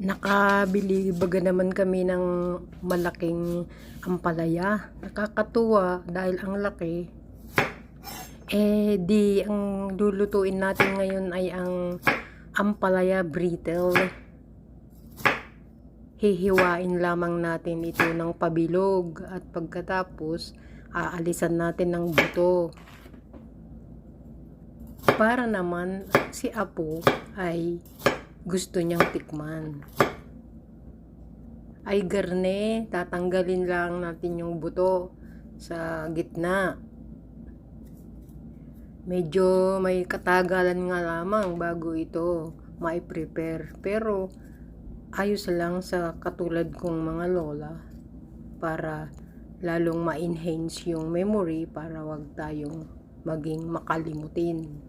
Nakabili baga naman kami ng malaking ampalaya. Nakakatuwa dahil ang laki. Ang lulutuin natin ngayon ay ang ampalaya brittle. Hihiwain lamang natin ito ng pabilog at pagkatapos aalisan natin ng buto. Para naman si Apo ay gusto niyang tikman. Ay garne, tatanggalin lang natin yung buto sa gitna. Medyo may katagalan nga lamang bago ito mai-prepare. Pero ayos lang sa katulad kong mga lola para lalong ma-enhance yung memory para wag tayong maging makalimutin.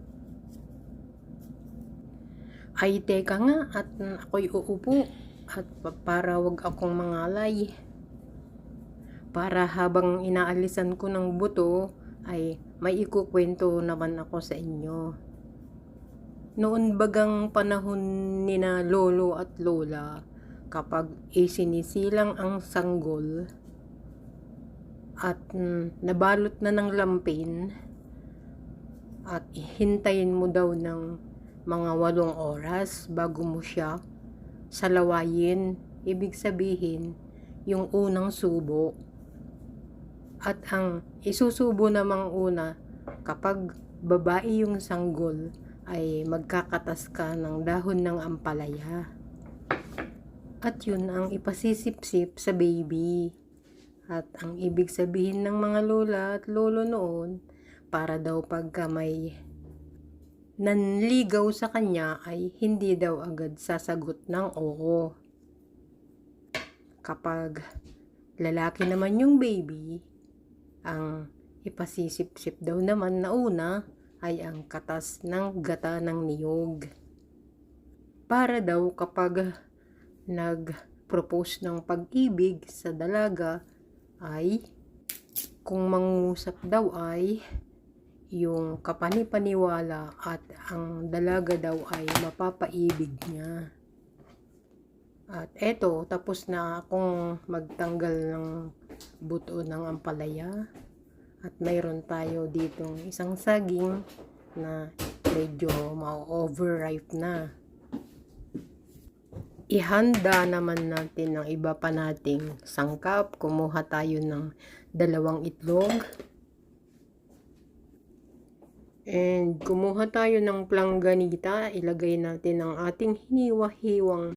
Ay teka nga at ako'y uupo at para wag akong mangalay. Para habang inaalisan ko ng buto ay may ikukwento naman ako sa inyo. Noon bagang panahon nina lolo at lola, kapag isinisilang ang sanggol at nabalot na ng lampin at hintayin mo daw ng mga 8 oras bago mo siya salawayin. Ibig sabihin, yung unang subo. At ang isusubo namang una, kapag babae yung sanggol, ay magkakatas ka ng dahon ng ampalaya. At yun ang ipasisip-sip sa baby. At ang ibig sabihin ng mga lola at lolo noon, para daw pagka may nanligaw sa kanya ay hindi daw agad sasagot ng oo. Kapag lalaki naman yung baby, ang ipasisip-sip daw naman na una ay ang katas ng gata ng niyog. Para daw kapag nag-propose ng pag-ibig sa dalaga ay kung mangusap daw ay yung kapanipaniwala at ang dalaga daw ay mapapaibig niya. At eto, tapos na akong magtanggal ng buto ng ampalaya. At mayroon tayo ditong isang saging na medyo ma-overripe na. Ihanda naman natin ng iba pa nating sangkap. Kumuha tayo ng 2 itlog. And kumuha tayo ng planggana, ilagay natin ang ating hiniwa-hiwang